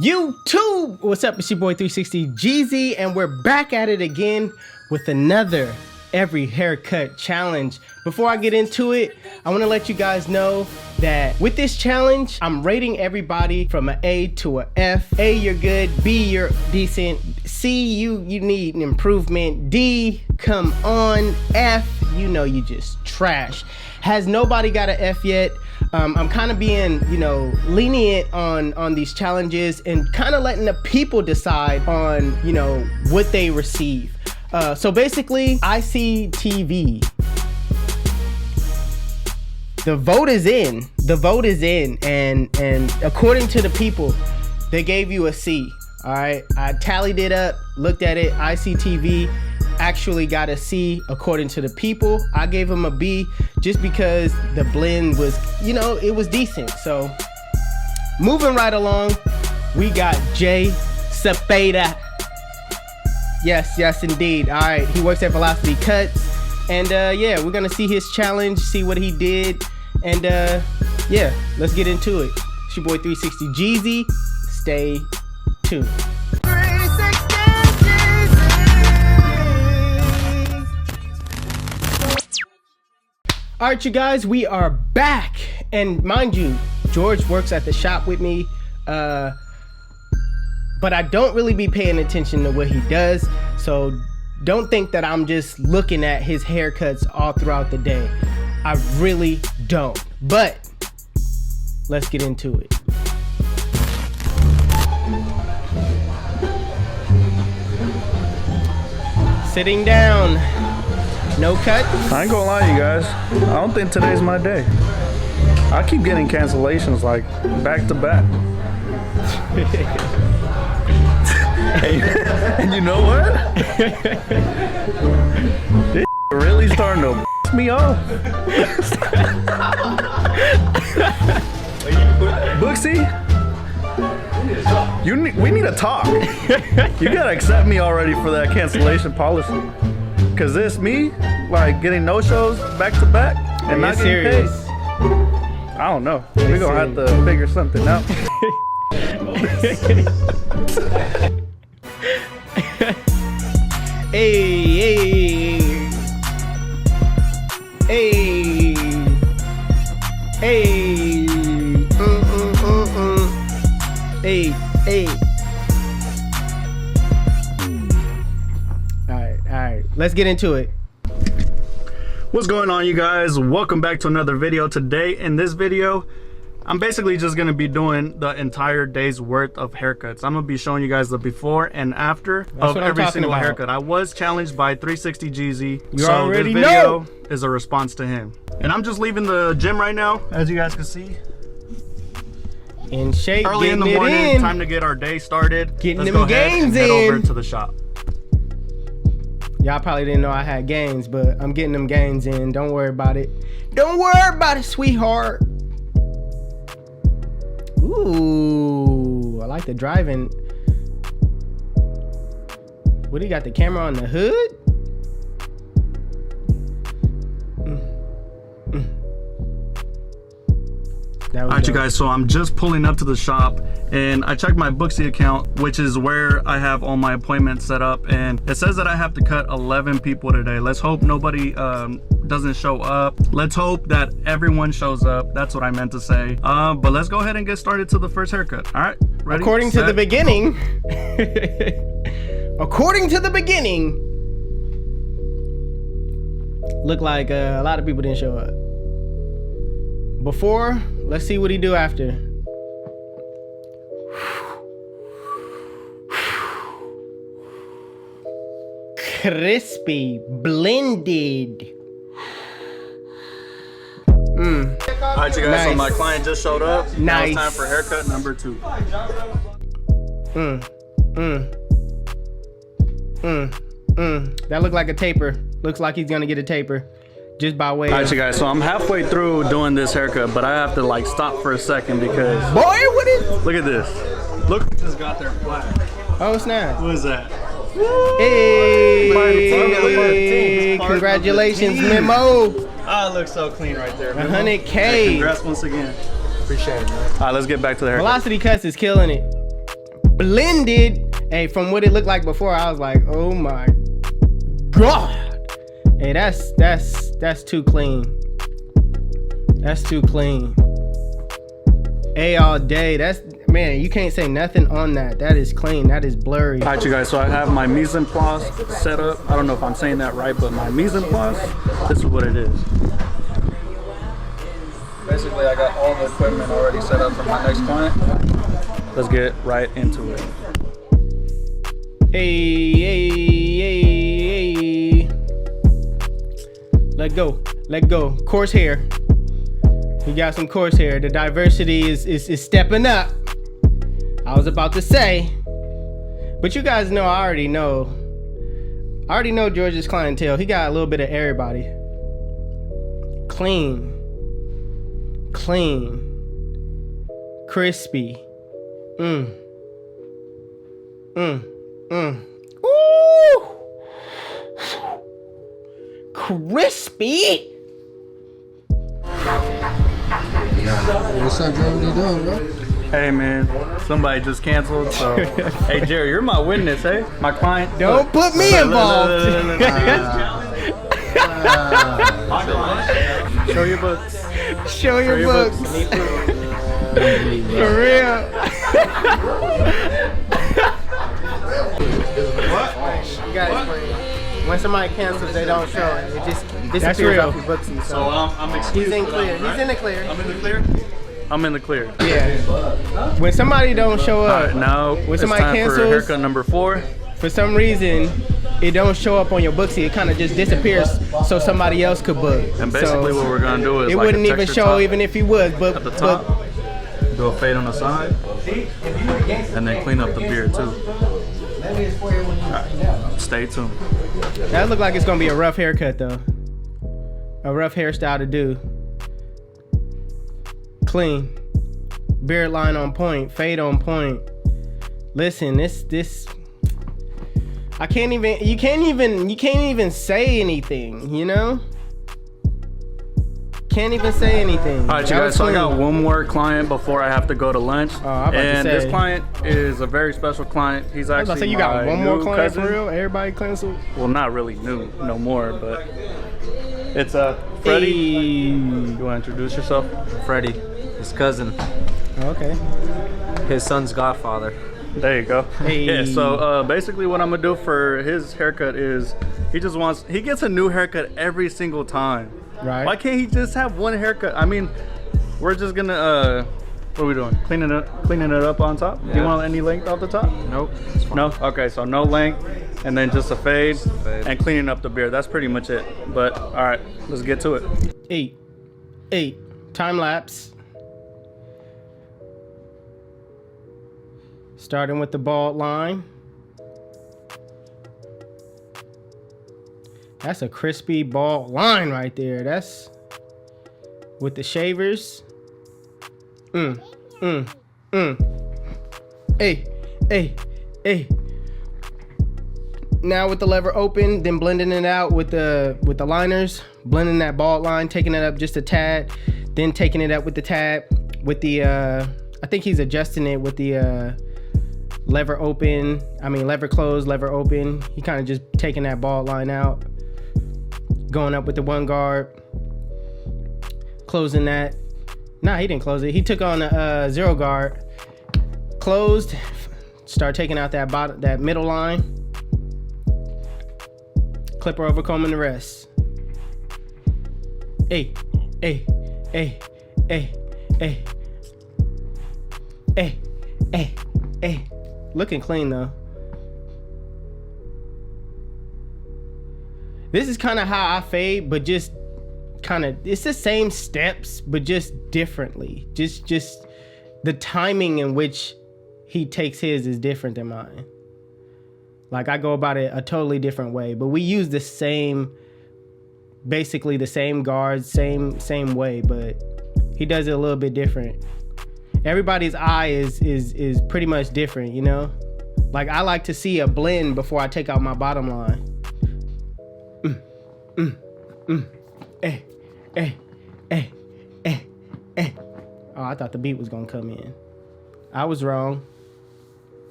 YouTube, what's up? It's your boy 360 Jeezy, and we're back at it again with another every haircut challenge. Before I get into it, I want to let you guys know that with this challenge, I'm rating everybody from an A to an F. A, you're good. B, you're decent. C, you need an improvement. D, come on. F, you know you just trash. Has nobody got an F yet? I'm kind of being, lenient on these challenges and kind of letting the people decide on, what they receive. So basically, ICTV. The vote is in. The vote is in, and according to the people, they gave you a C. All right, I tallied it up, looked at it. ICTV actually got a C according to the people. I gave them a B just because the blend was, it was decent. So moving right along, we got Jay Cepeda. Yes, indeed. All right, he works at Velocity Cuts. And yeah, we're gonna see his challenge, see what he did. And yeah, let's get into it. It's your boy 360 Jeezy. Stay tuned. All right, you guys, we are back. And mind you, George works at the shop with me. But I don't really be paying attention to what he does. So don't think that I'm just looking at his haircuts all throughout the day. I really don't. But let's get into it. Sitting down. No cut? I ain't gonna lie to you guys. I don't think today's my day. I keep getting cancellations like back to back. And you know what? This really starting to piss me off. Booksy, we need to talk. You gotta accept me already for that cancellation policy. Cause this me, like getting no shows back to back and not getting paid. I don't know. We're gonna have to figure something out. Hey. All right, let's get into it. What's going on, you guys? Welcome back to another video. Today in this video, I'm basically just gonna be doing the entire day's worth of haircuts. I'm gonna be showing you guys the before and after of every single haircut. I was challenged by 360 Jeezy, so this video is a response to him. And I'm just leaving the gym right now, as you guys can see. In shape, early in the morning, time to get our day started. Getting them gains in. Head over to the shop. Y'all probably didn't know I had gains, but I'm getting them gains in. Don't worry about it. Don't worry about it, sweetheart. Ooh, I like the driving. What, do you got the camera on the hood? All right, you guys, so I'm just pulling up to the shop and I checked my Booksy account, which is where I have all my appointments set up, and it says that I have to cut 11 people today. Let's hope nobody doesn't show up. Let's hope that everyone shows up. That's what I meant to say. But let's go ahead and get started to the first haircut. All right, ready? According to the beginning, look like a lot of people didn't show up. Before, let's see what he do after. Crispy, blended. All right, you guys, nice. So my client just showed up. Nice. Now it's time for haircut number 2. That looked like a taper. Looks like he's gonna get a taper. Just by way of... All right, you guys, so I'm halfway through doing this haircut, but I have to like stop for a second because... Boy, what is... Look at this. Look who just got their flag. Oh, snap. Who is that? Hey, congratulations, Memo. Ah, it looks so clean right there. 100K. Hey, congrats once again. Appreciate it, man. All right, let's get back to the haircut. Velocity Cuts is killing it. blended. Hey, from what it looked like before, I was like, oh my God. Hey, that's too clean. That's too clean. A all day. That's, man, you can't say nothing on that. That is clean. That is blurry. All right, you guys, so I have my mise en place set up. I don't know if I'm saying that right, but my mise en place, this is what it is. Basically, I got all the equipment already set up for my next client. Let's get right into it. Hey. Let go. Coarse hair. You got some coarse hair. The diversity is stepping up. I was about to say, but you guys know, I already know George's clientele. He got a little bit of everybody. Clean, crispy. Ooh, crispy. What's up, Joe? What you doing, bro? Hey, man, somebody just canceled, so. Hey, Jerry, you're my witness, hey? My client. Don't put me involved. Show your books. Show your books. For real. What? You gotta explain. When somebody cancels, they don't show it. It just disappears off your books. So I'm excused. He's in clear. He's in the clear. I'm in the clear? I'm in the clear. Yeah. When somebody don't show up, Right, now when it's somebody time cancels, for haircut number 4. for some reason, it don't show up on your booksy. It kind of just disappears so somebody else could book. And basically what we're gonna do is it like wouldn't a even texture show top even if he was, but at the top. Do a fade on the side, and then clean up the beard too. Right. Stay tuned. That look like it's gonna be a rough haircut though. A rough hairstyle to do. Clean. Beard line on point. Fade on point. Listen, this you can't even say anything, you know? Can't even say anything. All right, you guys, so I got one more client before I have to go to lunch. And this client is a very special client. He's actually I was about to say, you got one more client cousin. for real? Everybody canceled? Well, not really new, no more, but it's Freddie. Hey. You want to introduce yourself? Freddie, his cousin, Okay. his son's godfather. There you go. Hey. Yeah, so basically what I'm gonna do for his haircut is he gets a new haircut every single time. Right. Why can't he just have one haircut? I mean, we're just gonna what are we doing? Cleaning it up on top? Yeah. Do you want any length off the top? Nope. It's fine. No? Okay, so no length and then just a fade, fade. and cleaning up the beard. That's pretty much it. But all right, let's get to it. 8. Time lapse. Starting with the bald line. That's a crispy bald line right there. That's with the shavers. Hey. Now with the lever open, then blending it out with the liners, blending that bald line, taking it up just a tad, then taking it up with the tab, with the I think he's adjusting it with the lever closed, lever open. He kind of just taking that bald line out, going up with the one guard, closing that. Nah, he didn't close it. He took on a 0 guard, closed, start taking out that middle line, clipper over combing the rest. Hey. Looking clean though. This is kind of how I fade, but just it's the same steps, but just differently. Just the timing in which he takes his is different than mine. Like I go about it a totally different way, but we use basically the same guards, same way, but he does it a little bit different. Everybody's eye is pretty much different, you know? Like I like to see a blend before I take out my bottom line. Hey. Oh, I thought the beat was gonna come in. I was wrong.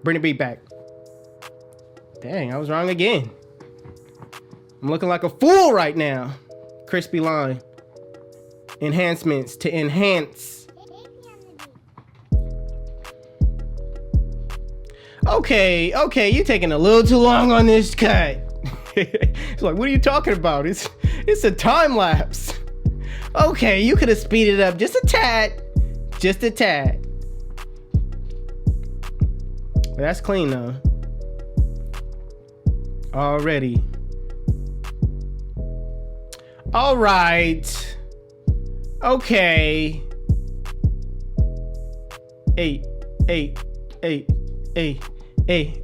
Bring the beat back. Dang, I was wrong again. I'm looking like a fool right now. Crispy line. Enhancements to enhance. Okay, you taking a little too long on this cut. It's like, what are you talking about? It's a time lapse. Okay, you could have speeded it up just a tad. Just a tad. But that's clean though. Already. All right. Okay. Hey.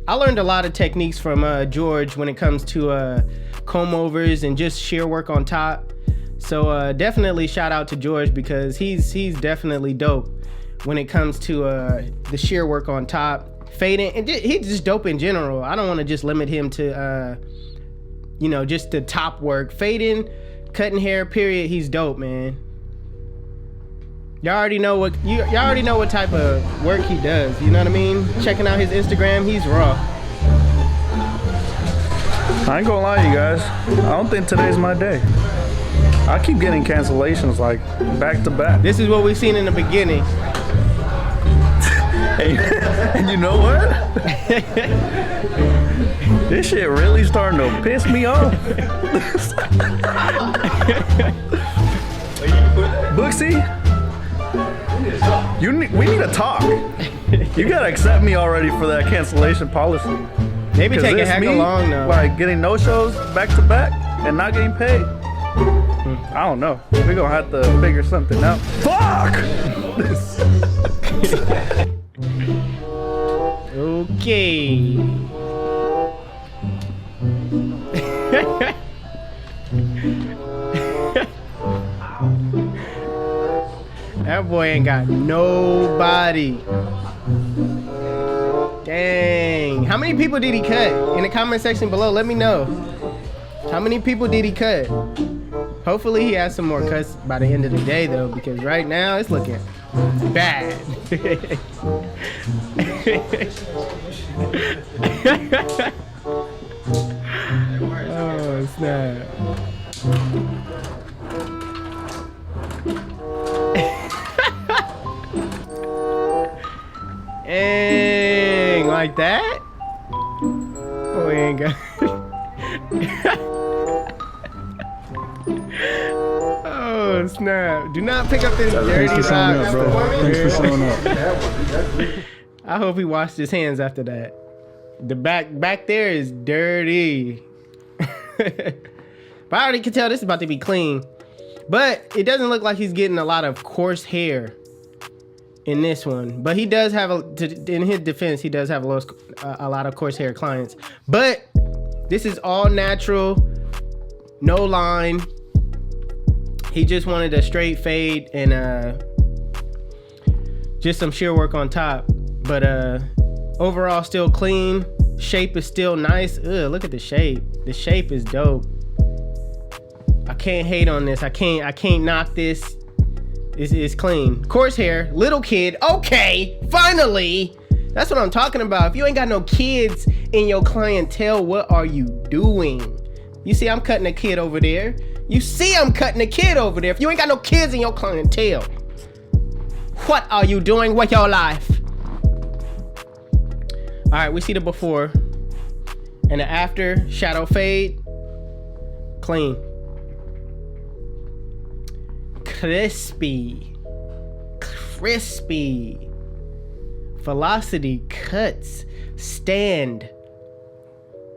I learned a lot of techniques from George when it comes to comb overs and just shear work on top. So definitely shout out to George because he's definitely dope when it comes to the shear work on top. Fading, and he's just dope in general. I don't want to just limit him to just the top work. Fading, cutting hair, period. He's dope, man. Y'all already know what type of work he does. You know what I mean? Checking out his Instagram, he's raw. I ain't gonna lie to you guys. I don't think today's my day. I keep getting cancellations like back to back. This is what we've seen in the beginning. And you know what? This shit really starting to piss me off. Booksy, we need to talk. You gotta accept me already for that cancellation policy. Maybe take a heck along though. Like getting no shows back to back and not getting paid. I don't know. We're gonna have to figure something out. Fuck! Okay. That boy ain't got nobody. Dang. How many people did he cut? In the comment section below, let me know. How many people did he cut? Hopefully he has some more cuts by the end of the day though, because right now it's looking bad. Oh snap. Dang, like that? Boy ain't got Oh snap. Do not pick up this dirty rock. Thanks for showing up. I hope he washed his hands after that. The back there is dirty. But I already can tell this is about to be clean. But it doesn't look like he's getting a lot of coarse hair in this one. But he does have, in his defense, he does have a lot of coarse hair clients. But this is all natural, no line. He just wanted a straight fade and just some shear work on top. But overall still clean. Shape is still nice. Ugh, look at the shape. The shape is dope. I can't hate on this. I can't knock this. It's clean. Coarse hair, little kid. Okay, finally. That's what I'm talking about. If you ain't got no kids in your clientele, what are you doing? You see, I'm cutting a kid over there. You see, I'm cutting a kid over there. If you ain't got no kids in your clientele, what are you doing with your life? All right, we see the before and the after. Shadow fade, clean. Crispy. Velocity cuts stand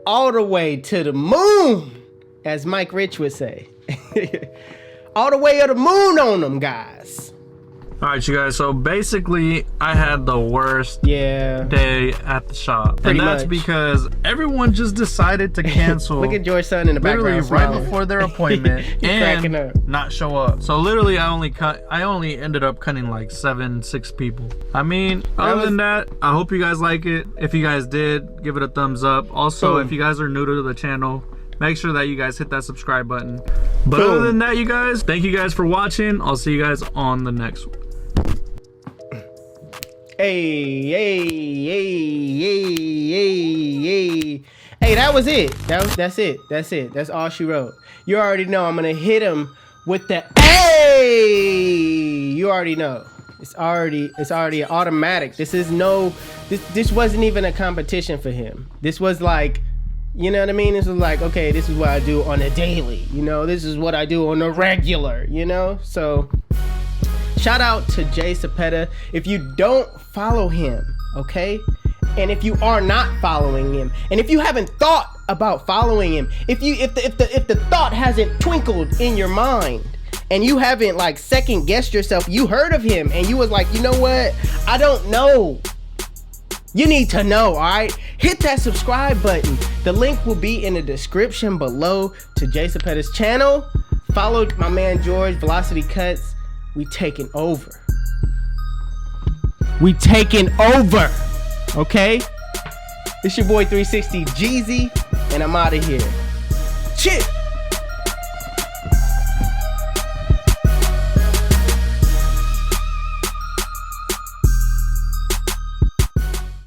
all the way to the moon, as Mike Rich would say. All the way to the moon on them, guys. All right, you guys. So basically, I had the worst day at the shop, Pretty and that's much. because everyone just decided to cancel. Look at George's son in the literally background. right before their appointment cracking up. and not show up. So literally, I only ended up cutting like 6 people. I mean, other than that, I hope you guys like it. If you guys did, give it a thumbs up. Also, if you guys are new to the channel, make sure that you guys hit that subscribe button. But other than that, you guys, thank you guys for watching. I'll see you guys on the next one. Hey. Hey, that was it. That's it. That's it. That's all she wrote. You already know I'm gonna hit him with the hey. You already know. It's already automatic. This wasn't even a competition for him. This was like, you know what I mean? This was like, okay, this is what I do on a daily. You know, this is what I do on a regular. You know, so shout out to Jay Cepeda. If you don't follow him, okay, and if you are not following him, and if you haven't thought about following him, if the thought hasn't twinkled in your mind, and you haven't like second guessed yourself, you heard of him and you was like, you know what? I don't know. You need to know, all right? Hit that subscribe button. The link will be in the description below to Jay Cepeda's channel. Follow my man George, Velocity Cuts. We taking over. We taking over, okay? It's your boy 360 Jeezy, and I'm out of here. Shit.